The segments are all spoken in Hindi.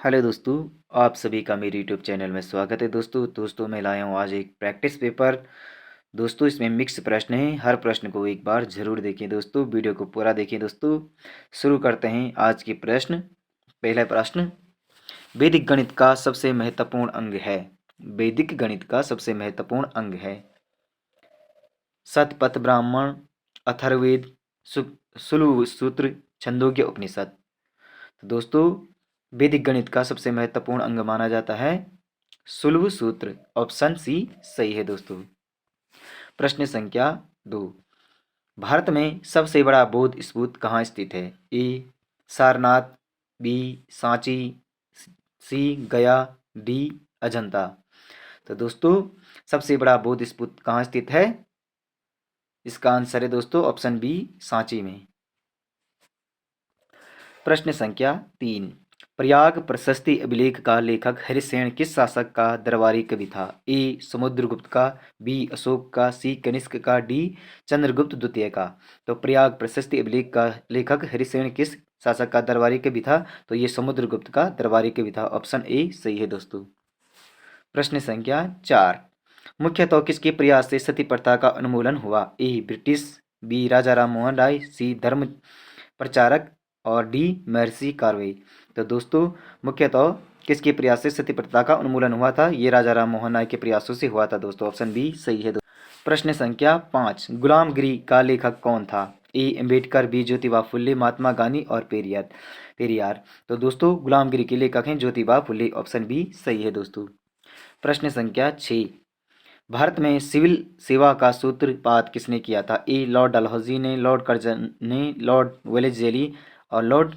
हेलो दोस्तों, आप सभी का मेरे यूट्यूब चैनल में स्वागत है। दोस्तों मैं लाया हूँ आज एक प्रैक्टिस पेपर। दोस्तों इसमें मिक्स प्रश्न हैं। हर प्रश्न को एक बार जरूर देखें दोस्तों, वीडियो को पूरा देखें दोस्तों। शुरू करते हैं आज के प्रश्न। पहला प्रश्न, वैदिक गणित का सबसे महत्वपूर्ण अंग है। वैदिक गणित का सबसे महत्वपूर्ण अंग है शतपथ ब्राह्मण, अथर्ववेद, सुलभ सूत्र, छंदोग्य उपनिषद। तो दोस्तों वैदिक गणित का सबसे महत्वपूर्ण अंग माना जाता है सुलभ सूत्र। ऑप्शन सी सही है दोस्तों। प्रश्न संख्या 2, भारत में सबसे बड़ा बौद्ध स्तूप कहाँ स्थित है। ए सारनाथ, बी सांची, सी गया, डी अजंता। तो दोस्तों सबसे बड़ा बौद्ध स्तूप कहाँ स्थित है? इसका आंसर है दोस्तों ऑप्शन बी सांची में। प्रश्न संख्या 3, प्रयाग प्रशस्ति अभिलेख का लेखक हरिसेन किस शासक का दरबारी कवि था। ए समुद्रगुप्त का, बी अशोक का, सी कनिष्क का, डी चंद्रगुप्त द्वितीय का। तो प्रयाग प्रशस्ति अभिलेख का लेखक हरिसेन किस शासक का दरबारी कवि था? तो ये समुद्रगुप्त का दरबारी कवि था। ऑप्शन ए सही है दोस्तों। प्रश्न संख्या 4, मुख्यतः किसके प्रयास से सती प्रथा का उन्मूलन हुआ। ए ब्रिटिश, बी राजा राम मोहन राय, सी धर्म प्रचारक और डी महर्षि कार्वे। तो दोस्तों मुख्यतः किसके प्रयास से सती प्रथा का उन्मूलन हुआ था? ये राजा राम मोहन राय के प्रयासों से हुआ था दोस्तों। ऑप्शन बी सही है। प्रश्न संख्या 5, गुलामगिरी का लेखक कौन था। ए अम्बेडकर, बी ज्योतिबा फुल्ले, महात्मा गांधी और पेरियार। तो दोस्तों गुलामगिरी के लेखक हैं ज्योतिबा फुल्ले। ऑप्शन बी सही है दोस्तों। प्रश्न संख्या 6, भारत में सिविल सेवा का सूत्रपात किसने किया था। ए लॉर्ड डलहौजी ने, लॉर्ड कर्जन ने, लॉर्ड वेलेस्ली और लॉर्ड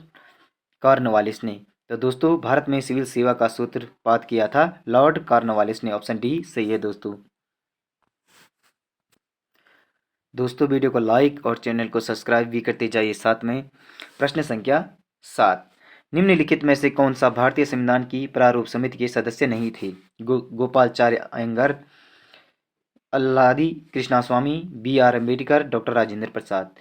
कॉर्नवालिस ने। तो दोस्तों भारत में सिविल सेवा का सूत्रपात किया था लॉर्ड कॉर्नवालिस ने। ऑप्शन डी सही है दोस्तों। दोस्तों वीडियो को लाइक और चैनल को सब्सक्राइब भी करते जाइए साथ में। प्रश्न संख्या 7, निम्नलिखित में से कौन सा भारतीय संविधान की प्रारूप समिति के सदस्य नहीं थे। Gopalacharya Ayyangar, Alladi Krishnaswami, B R Ambedkar, doctor Rajendra Prasad.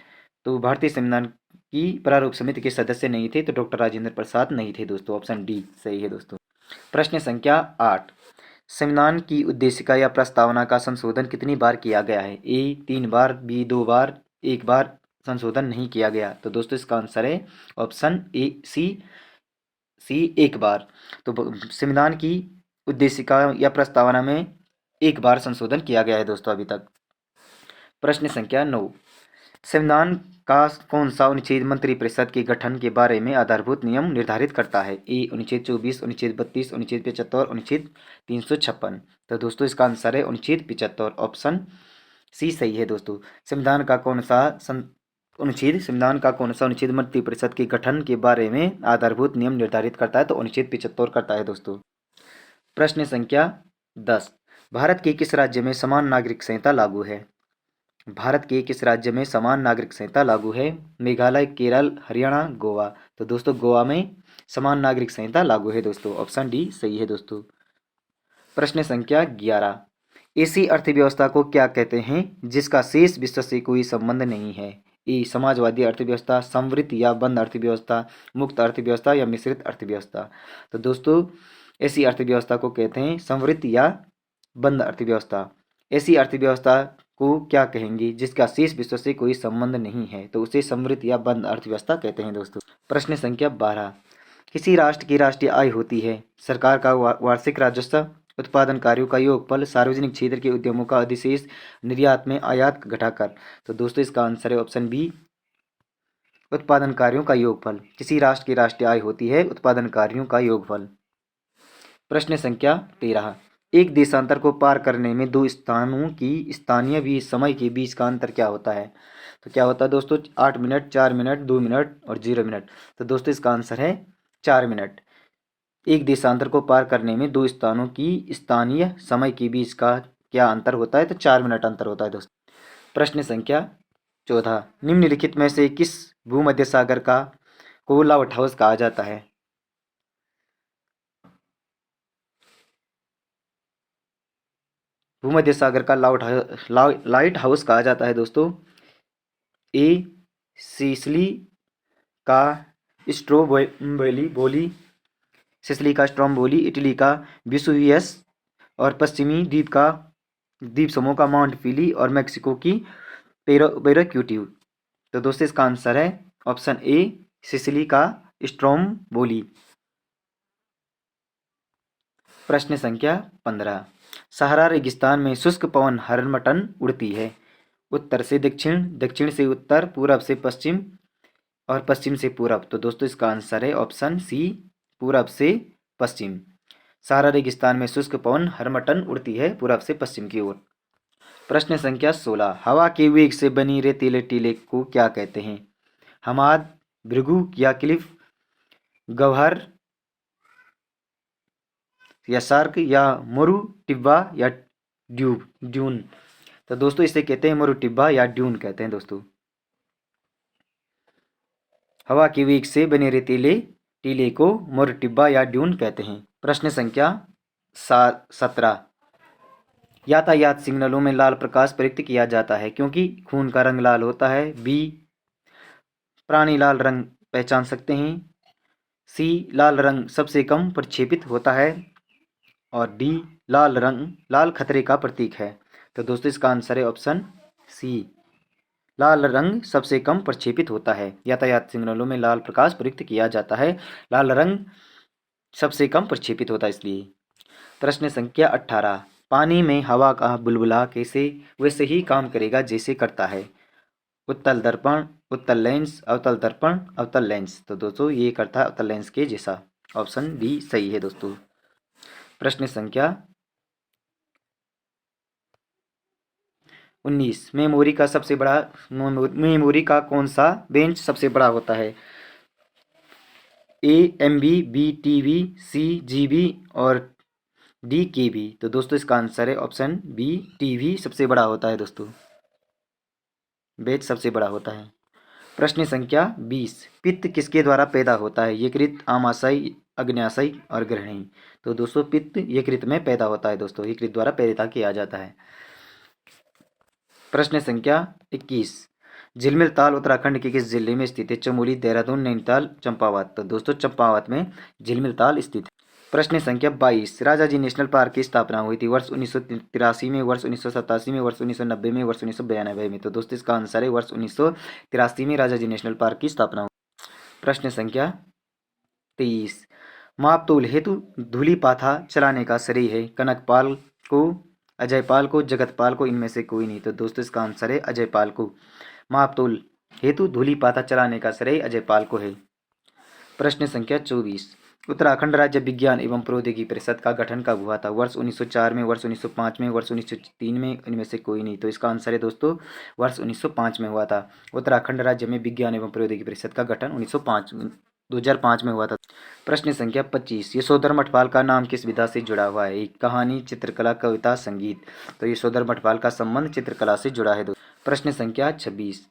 तो भारतीय संविधान की प्रारूप समिति के सदस्य नहीं थे, तो डॉक्टर राजेंद्र प्रसाद नहीं थे दोस्तों। ऑप्शन डी सही है दोस्तों। प्रश्न संख्या 8, संविधान की उद्देशिका या प्रस्तावना का संशोधन कितनी बार किया गया है। ए 3 बार, बी 2 बार, 1 बार संशोधन नहीं किया गया। तो दोस्तों इसका आंसर है ऑप्शन ए सी 1 बार। तो संविधान की उद्देशिका या प्रस्तावना में 1 बार संशोधन किया गया है दोस्तों अभी तक। प्रश्न संख्या 9, संविधान का कौन सा अनुच्छेद मंत्रिपरिषद के गठन के बारे में आधारभूत नियम निर्धारित करता है। ए अनुच्छेद 24, अनुच्छेद 32, अनुच्छेद 75, अनुच्छेद 356। तो दोस्तों इसका आंसर है अनुच्छेद 75। ऑप्शन सी सही है दोस्तों। संविधान का कौन सा अनुच्छेद मंत्रिपरिषद के गठन के बारे में आधारभूत नियम निर्धारित करता है? तो अनुच्छेद 75 करता है दोस्तों। प्रश्न संख्या 10, भारत के किस राज्य में समान नागरिक संहिता लागू है। भारत के किस राज्य में समान नागरिक संहिता लागू है। मेघालय, केरल, हरियाणा, गोवा। तो दोस्तों गोवा में समान नागरिक संहिता लागू है दोस्तों। ऑप्शन डी सही है दोस्तों। प्रश्न संख्या 11, ऐसी अर्थव्यवस्था को क्या कहते हैं जिसका शेष विश्व से कोई संबंध नहीं है। ए समाजवादी अर्थव्यवस्था, समृद्ध या बंद अर्थव्यवस्था, मुक्त अर्थव्यवस्था या मिश्रित अर्थव्यवस्था। तो दोस्तों ऐसी अर्थव्यवस्था को कहते हैं समृद्ध या बंद अर्थव्यवस्था। ऐसी अर्थव्यवस्था को क्या कहेंगे जिसका शेष विश्व से कोई संबंध नहीं है? तो उसे समृद्ध या बंद अर्थव्यवस्था कहते हैं दोस्तों। प्रश्न संख्या 12, किसी राष्ट्र की राष्ट्रीय आय होती है सरकार का वार्षिक राजस्व, उत्पादन कार्यों का योगफल, सार्वजनिक क्षेत्र के उद्यमों का अधिशेष, निर्यात में आयात घटाकर। तो दोस्तों इसका आंसर है ऑप्शन बी उत्पादन कार्यों का योगफल। किसी राष्ट्र की राष्ट्रीय आय होती है उत्पादन कार्यों का योगफल। प्रश्न संख्या 13, एक देशांतर को पार करने में दो स्थानों की स्थानीय भी समय के बीच का अंतर क्या होता है? तो क्या होता है दोस्तों? 8 मिनट, 4 मिनट, 2 मिनट और 0 मिनट। तो दोस्तों इसका आंसर है 4 मिनट। एक देशांतर को पार करने में दो स्थानों की स्थानीय समय के बीच का क्या अंतर होता है? तो 4 मिनट अंतर होता है दोस्तों। प्रश्न संख्या 14, निम्नलिखित में से किस भूमध्य सागर का को लाइट हाउस कहा जाता है? भूमध्य सागर का लाइट हाउस कहा जाता है दोस्तों। ए सिसली का स्ट्रोबोली, सिसिली का स्ट्रोम्बोली, इटली का विसुवियस और पश्चिमी द्वीप समूह का माउंट फिली और मैक्सिको की पेरोक्यूटिव। तो दोस्तों इसका आंसर है ऑप्शन ए, सिसिली का स्ट्रोम्बोली। प्रश्न संख्या 15। सहारा रेगिस्तान में शुष्क पवन हरमटन उड़ती है। उत्तर से दक्षिण, दक्षिण से उत्तर, पूरब से पश्चिम और पश्चिम से पूरब। तो दोस्तों इसका आंसर है ऑप्शन सी, पूरब से पश्चिम। सहारा रेगिस्तान में शुष्क पवन हरमटन उड़ती है पूरब से पश्चिम की ओर। प्रश्न संख्या 16। हवा के वेग से बनी रेतीले टीले को क्या कहते हैं? हमाद, भृगु या क्लिफ, गह्वर या शार्क या मरु टिब्बा या ड्यून। तो दोस्तों इसे कहते हैं मरु टिब्बा या ड्यून कहते हैं दोस्तों। हवा के वेग से बने रेतीले टीले को मरु टिब्बा या ड्यून कहते हैं। प्रश्न संख्या 17। यातायात सिग्नलों में लाल प्रकाश प्रयुक्त किया जाता है क्योंकि खून का रंग लाल होता है। बी, प्राणी लाल रंग पहचान सकते हैं। सी, लाल रंग सबसे कम प्रक्षेपित होता है। और डी, लाल रंग लाल खतरे का प्रतीक है। तो दोस्तों इसका आंसर है ऑप्शन सी, लाल रंग सबसे कम प्रक्षेपित होता है। यातायात सिग्नलों में लाल प्रकाश प्रयुक्त किया जाता है, लाल रंग सबसे कम प्रक्षेपित होता है इसलिए। प्रश्न संख्या 18। पानी में हवा का बुलबुला कैसे वैसे ही काम करेगा जैसे करता है? उत्तल दर्पण, उत्तल लेंस, अवतल दर्पण, अवतल लेंस। तो दोस्तों ये करता है अवतल लेंस के जैसा। ऑप्शन डी सही है दोस्तों। प्रश्न संख्या 19। मेमोरी का कौन सा बेंच सबसे बड़ा होता है? ए MB, बी TB, सी GB और डी KB। तो दोस्तों इसका आंसर है ऑप्शन बी, TB सबसे बड़ा होता है दोस्तों, बेंच सबसे बड़ा होता है। प्रश्न संख्या 20। पित्त किसके द्वारा पैदा होता है? यकृत, आमाशय, अग्न्याशय और ग्रहणी। तो दोस्तों पित्त यकृत में पैदा होता है दोस्तों, यकृत द्वारा पैदा किया जाता है। प्रश्न संख्या 21। झिलमिल ताल उत्तराखंड के किस जिले में स्थित है? चमोली, देहरादून, नैनीताल, चंपावत। तो दोस्तों चंपावत में झिलमिल ताल स्थित है। प्रश्न संख्या 22। राजाजी नेशनल पार्क की स्थापना हुई थी वर्ष 1983 में, वर्ष 1987 में, वर्ष 1990 में, वर्ष 1992 में। तो दोस्तों इसका आंसर है वर्ष 1983 में राजाजी नेशनल पार्क की स्थापना हुई। प्रश्न संख्या 23। मापतोल हेतु धूलिपाथा चलाने का श्रेय है कनकपाल को, अजयपाल को, जगतपाल को, इनमें से कोई नहीं। तो दोस्तों इसका आंसर है अजयपाल को। मापतोल हेतु धूलिपाथा चलाने का श्रेय अजयपाल को है। प्रश्न संख्या 24। उत्तराखंड राज्य विज्ञान एवं प्रौद्योगिकी परिषद का गठन कब हुआ था? वर्ष 1904 में, वर्ष 1905 में, वर्ष 1903 में, इनमें से कोई नहीं। तो इसका आंसर है दोस्तों वर्ष 1905 में हुआ था। उत्तराखंड राज्य में विज्ञान एवं प्रौद्योगिकी परिषद का गठन 2005 में हुआ था। प्रश्न संख्या 25। यशोधर मठपाल का नाम किस विधा से जुड़ा हुआ है? कहानी, चित्रकला, कविता, संगीत। तो यशोधर मठपाल का संबंध चित्रकला से जुड़ा है दोस्तों। प्रश्न संख्या 26।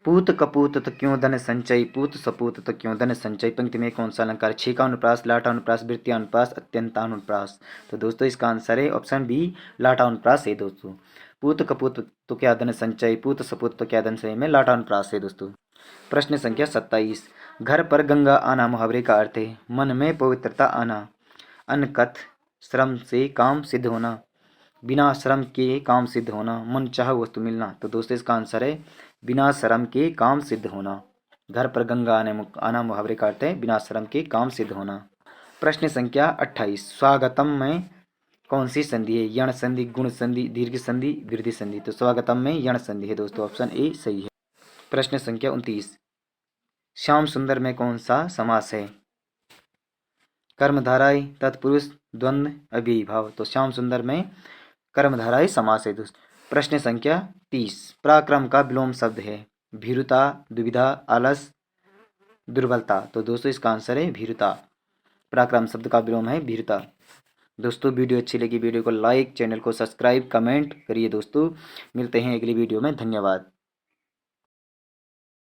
पूत कपूत तो क्यों धन संचय, पूत सपूत तो क्यों धन संचय पंक्ति में कौन सा अलंकार? छीकानुप्रास, लाटानुप्रास, वृत्तियानुप्रास, अत्यंतानुप्रास। तो दोस्तों इसका आंसर है ऑप्शन बी, लाटानुप्रास है दोस्तों। पूत कपूत तो क्या धन संचय, पूत सपूत तो क्या धन संचय में लाटानुप्रास है दोस्तों। प्रश्न संख्या 27। घर पर गंगा आना मुहावरे का अर्थ है मन में पवित्रता आना, अनकथ श्रम से काम सिद्ध होना, बिना श्रम के काम सिद्ध होना, मन चाह वस्तु मिलना। तो दोस्तों इसका आंसर है बिना श्रम के काम सिद्ध होना। घर पर गंगा आना मुहावरे का अर्थ है बिना श्रम के काम सिद्ध होना। प्रश्न संख्या 28। स्वागतम में कौन सी संधि है? यण संधि, गुण संधि, दीर्घ संधि, वृद्धि संधि। तो स्वागतम में यण संधि है दोस्तों, ऑप्शन ए सही है। प्रश्न संख्या 29। श्याम सुंदर में कौन सा समास है? कर्मधारय, तत्पुरुष, द्वंद्व, अव्ययीभाव। तो श्याम सुंदर में कर्मधारय समास है दोस्तों। प्रश्न संख्या 30। पराक्रम का विलोम शब्द है भीरुता, दुविधा, आलस, दुर्बलता। तो दोस्तों इसका आंसर है भीरुता। पराक्रम शब्द का विलोम है भीरुता। दोस्तों वीडियो अच्छी लगी वीडियो को लाइक, चैनल को सब्सक्राइब, कमेंट करिए दोस्तों। मिलते हैं अगली वीडियो में, धन्यवाद।